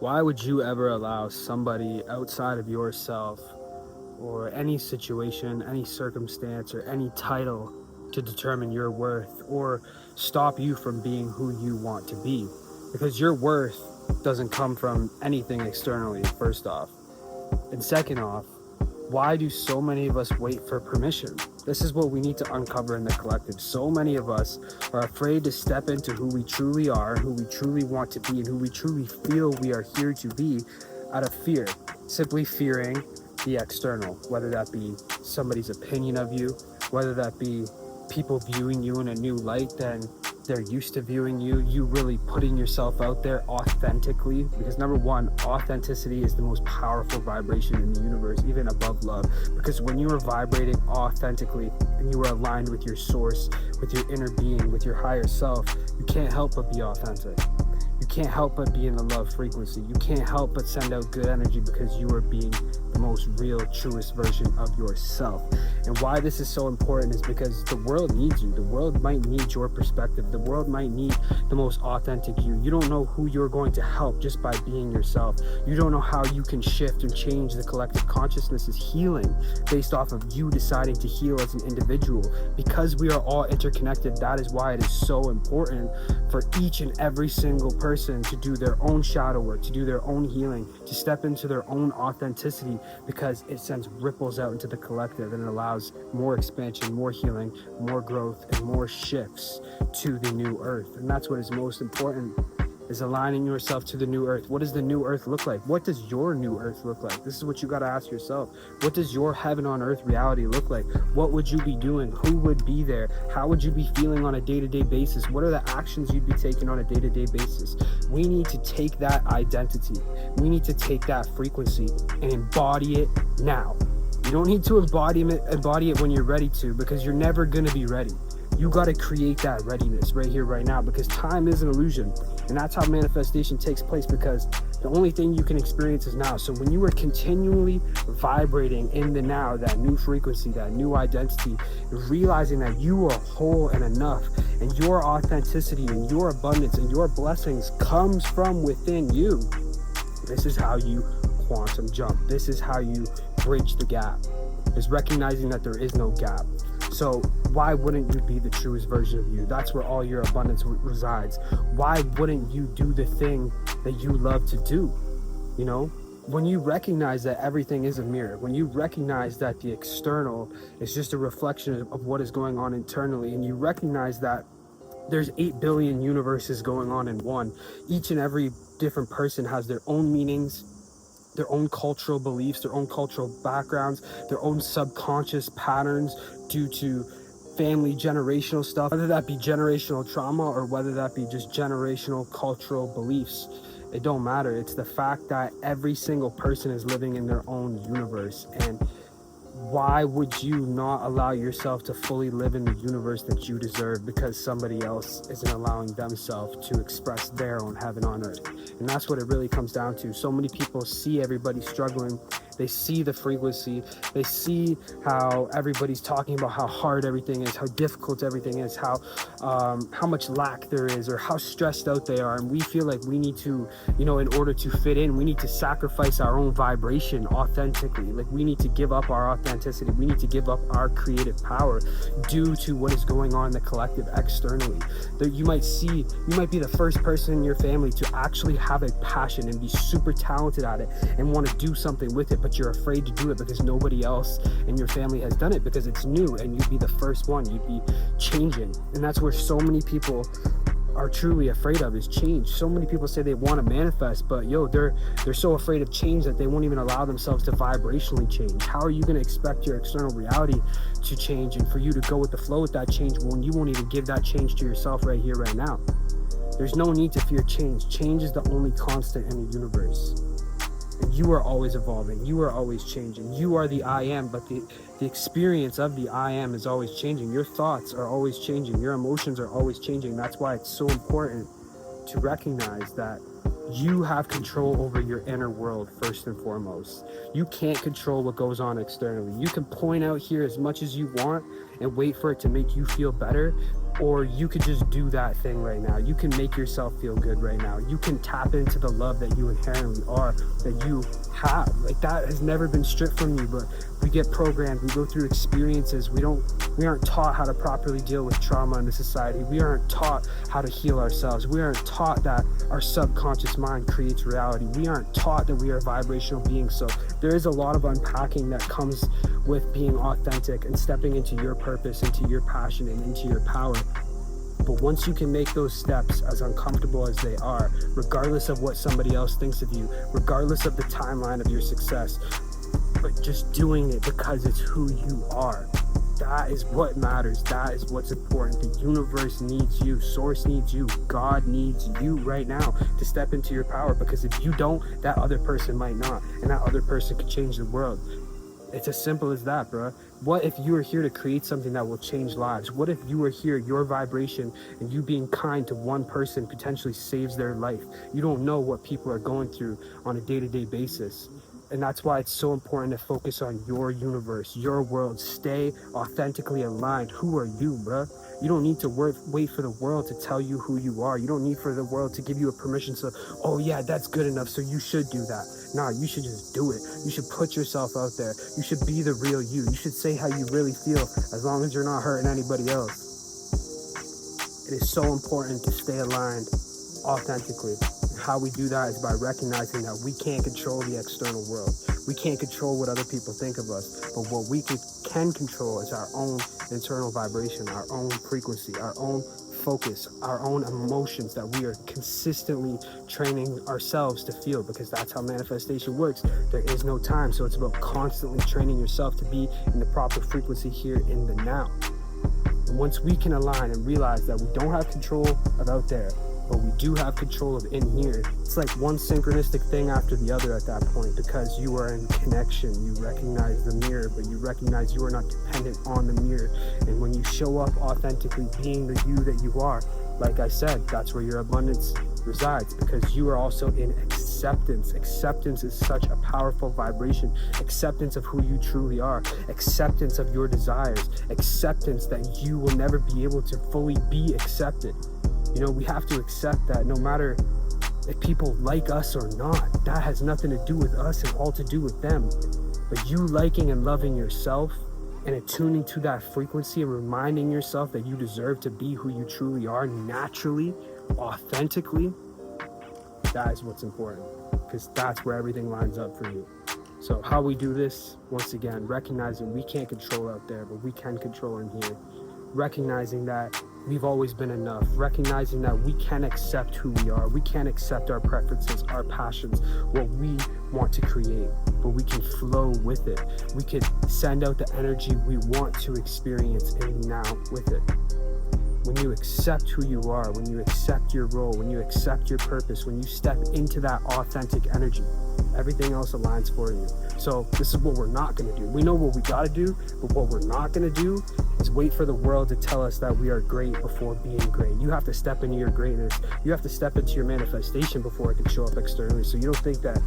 Why would you ever allow somebody outside of yourself or any situation, any circumstance, or any title to determine your worth or stop you from being who you want to be? Because your worth doesn't come from anything externally, first off. And second off, why do so many of us wait for permission? This is what we need to uncover in the collective. So many of us are afraid to step into who we truly are, who we truly want to be, and who we truly feel we are here to be out of fear. Simply fearing the external, whether that be somebody's opinion of you, whether that be people viewing you in a new light than they're used to viewing you, you really putting yourself out there authentically. Because number one, authenticity is the most powerful vibration in the universe, even above love. Because when you are vibrating authentically and you are aligned with your source, with your inner being, with your higher self, you can't help but be authentic. You can't help but be in the love frequency. You can't help but send out good energy because you are being the most real, truest version of yourself. And why this is so important is because the world needs you. The world might need your perspective. The world might need the most authentic you. You don't know who you're going to help just by being yourself. You don't know how you can shift and change the collective consciousness's healing based off of you deciding to heal as an individual. Because we are all interconnected, that is why it is so important for each and every single person to do their own shadow work, to do their own healing, to step into their own authenticity, because it sends ripples out into the collective and it allows more expansion, more healing, more growth, and more shifts to the new earth. And that's what is most important, is aligning yourself to the new earth. What does the new earth look like? What does your new earth look like? This is what you got to ask yourself. What does your heaven on earth reality look like? What would you be doing? Who would be there? How would you be feeling on a day-to-day basis? What are the actions you'd be taking on a day-to-day basis? We need to take that identity. We need to take that frequency and embody it now. You don't need to embody it when you're ready to, because you're never going to be ready. You got to create that readiness right here, right now, because time is an illusion. And that's how manifestation takes place, because the only thing you can experience is now. So when you are continually vibrating in the now, that new frequency, that new identity, realizing that you are whole and enough, and your authenticity and your abundance and your blessings comes from within you, this is how you quantum jump. This is how you bridge the gap, is recognizing that there is no gap. So why wouldn't you be the truest version of you? That's where all your abundance resides. Why wouldn't you do the thing that you love to do? You know, when you recognize that everything is a mirror, when you recognize that the external is just a reflection of what is going on internally, and you recognize that there's 8 billion universes going on in one. Each and every different person has their own meanings, their own cultural beliefs, their own cultural backgrounds, their own subconscious patterns due to family generational stuff, whether that be generational trauma or whether that be just generational cultural beliefs. It don't matter. It's the fact that every single person is living in their own universe. And why would you not allow yourself to fully live in the universe that you deserve because somebody else isn't allowing themselves to express their own heaven on earth? And that's what it really comes down to. So many people see everybody struggling. They see the frequency. They see how everybody's talking about how hard everything is, how difficult everything is, how much lack there is, or how stressed out they are. And we feel like we need to, in order to fit in, we need to sacrifice our own vibration authentically. Like, we need to give up our authenticity. We need to give up our creative power due to what is going on in the collective externally. That you might be the first person in your family to actually have a passion and be super talented at it and want to do something with it, but you're afraid to do it because nobody else in your family has done it, because it's new and you'd be the first one. You'd be changing. And that's where so many people are truly afraid of, is change. So many people say they want to manifest, but they're so afraid of change that they won't even allow themselves to vibrationally change. How are you going to expect your external reality to change and for you to go with the flow with that change when you won't even give that change to yourself right here, right now? There's no need to fear change. Change is the only constant in the universe. And you are always evolving. You are always changing. You are the I am, but the experience of the I am is always changing. Your thoughts are always changing. Your emotions are always changing. That's why it's so important to recognize that You have control over your inner world first and foremost. You can't control what goes on externally. You can point out here as much as you want and wait for it to make you feel better, or you could just do that thing right now. You can make yourself feel good right now. You can tap into the love that you inherently are, that you have. Like, that has never been stripped from you, but we get programmed, we go through experiences, we aren't taught how to properly deal with trauma in the society. We aren't taught how to heal ourselves. We aren't taught that our subconscious mind creates reality. We aren't taught that we are vibrational beings. So there is a lot of unpacking that comes with being authentic and stepping into your purpose, into your passion, and into your power. But once you can make those steps, as uncomfortable as they are, regardless of what somebody else thinks of you, regardless of the timeline of your success, but just doing it because it's who you are, that is what matters. That is what's important. The universe needs you. Source needs you. God needs you right now to step into your power, because if you don't, that other person might not, and that other person could change the world. It's as simple as that, bro. What if you are here to create something that will change lives? What if you are here, your vibration, and you being kind to one person potentially saves their life? You don't know what people are going through on a day-to-day basis. And that's why it's so important to focus on your universe, your world. Stay authentically aligned. Who are you, bro? You don't need to wait for the world to tell you who you are. You don't need for the world to give you a permission to, oh yeah, that's good enough, so you should do that. Nah, you should just do it. You should put yourself out there. You should be the real you. You should say how you really feel, as long as you're not hurting anybody else. It is so important to stay aligned authentically. How we do that is by recognizing that we can't control the external world. We can't control what other people think of us, but what we can control is our own internal vibration, our own frequency, our own focus, our own emotions that we are consistently training ourselves to feel, because that's how manifestation works. There is no time, so it's about constantly training yourself to be in the proper frequency here in the now. And once we can align and realize that we don't have control of out there, but we do have control of in here, it's like one synchronistic thing after the other at that point, because you are in connection. You recognize the mirror, but you recognize you are not dependent on the mirror. And when you show up authentically being the you that you are, like I said, that's where your abundance resides, because you are also in acceptance. Acceptance is such a powerful vibration. Acceptance of who you truly are. Acceptance of your desires. Acceptance that you will never be able to fully be accepted. You know, we have to accept that no matter if people like us or not, that has nothing to do with us and all to do with them. But you liking and loving yourself and attuning to that frequency and reminding yourself that you deserve to be who you truly are naturally, authentically, that is what's important, because that's where everything lines up for you. So how we do this, once again, recognizing we can't control out there, but we can control in here. Recognizing that we've always been enough, recognizing that we can accept who we are, we can accept our preferences, our passions, what we want to create, but we can flow with it. We can send out the energy we want to experience in now with it. When you accept who you are, when you accept your role, when you accept your purpose, when you step into that authentic energy, everything else aligns for you. So this is what we're not going to do. We know what we got to do, but what we're not going to do is wait for the world to tell us that we are great before being great. You have to step into your greatness. You have to step into your manifestation before it can show up externally. So you don't think that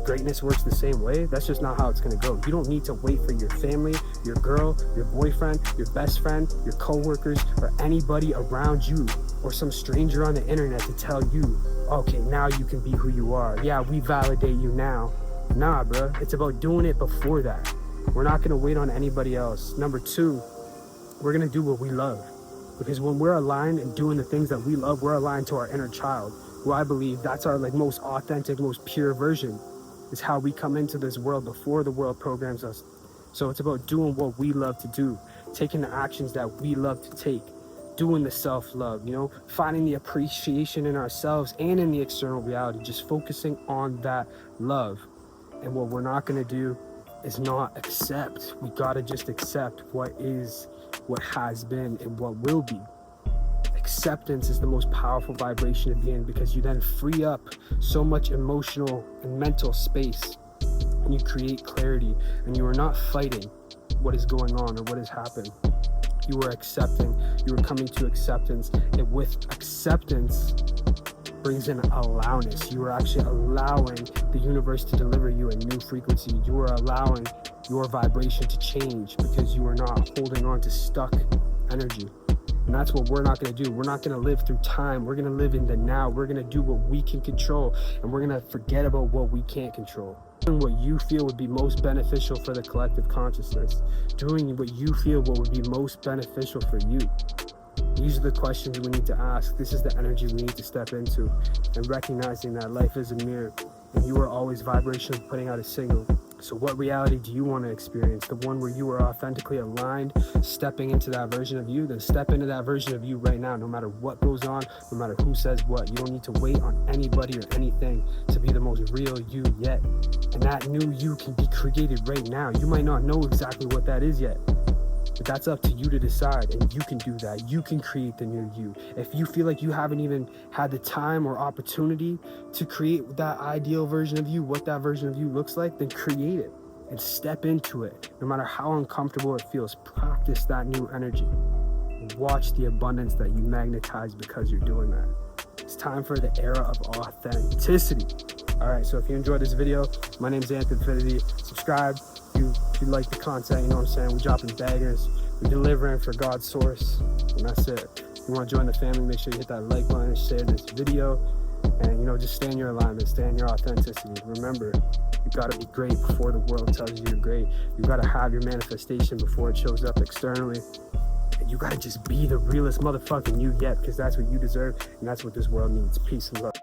greatness works the same way. That's just not how it's going to go. You don't need to wait for your family, your girl, your boyfriend, your best friend, your coworkers, or anybody around you or some stranger on the internet to tell you, okay, now you can be who you are. Yeah, we validate you now. Nah, bro. It's about doing it before that. We're not going to wait on anybody else. Number two, we're going to do what we love. Because when we're aligned and doing the things that we love, we're aligned to our inner child, who I believe that's our most authentic, most pure version. Is how we come into this world before the world programs us. So it's about doing what we love to do, taking the actions that we love to take, doing the self-love, finding the appreciation in ourselves and in the external reality, just focusing on that love. And what we're not going to do is not accept. We got to just accept what is, what has been, and what will be. Acceptance is the most powerful vibration to be in, because you then free up so much emotional and mental space, and you create clarity, and you are not fighting what is going on or what has happened. You are accepting, you are coming to acceptance, and with acceptance brings in allowness. You are actually allowing the universe to deliver you a new frequency. You are allowing your vibration to change because you are not holding on to stuck energy. And that's what we're not going to do. We're not going to live through time. We're going to live in the now. We're going to do what we can control, and we're going to forget about what we can't control. Doing what you feel would be most beneficial for the collective consciousness. Doing what you feel what would be most beneficial for you. These are the questions we need to ask. This is the energy we need to step into, and recognizing that life is a mirror and you are always vibrationally putting out a signal. So what reality do you want to experience? The one where you are authentically aligned, stepping into that version of you? Then step into that version of you right now, no matter what goes on, no matter who says what. You don't need to wait on anybody or anything to be the most real you yet. And that new you can be created right now. You might not know exactly what that is yet, but that's up to you to decide, and you can do that. You can create the new you. If you feel like you haven't even had the time or opportunity to create that ideal version of you, what that version of you looks like, then create it and step into it. No matter how uncomfortable it feels, practice that new energy. Watch the abundance that you magnetize because you're doing that. It's time for the era of authenticity. All right, so if you enjoyed this video, my name's Anthony Infinity. Subscribe. If you like the content, you know what I'm saying? We're dropping bangers. We're delivering for God's source. And that's it. If you want to join the family, make sure you hit that like button and share this video. And, just stay in your alignment. Stay in your authenticity. Remember, you got to be great before the world tells you you're great. You got to have your manifestation before it shows up externally. And you got to just be the realest motherfucking you yet, because that's what you deserve. And that's what this world needs. Peace and love.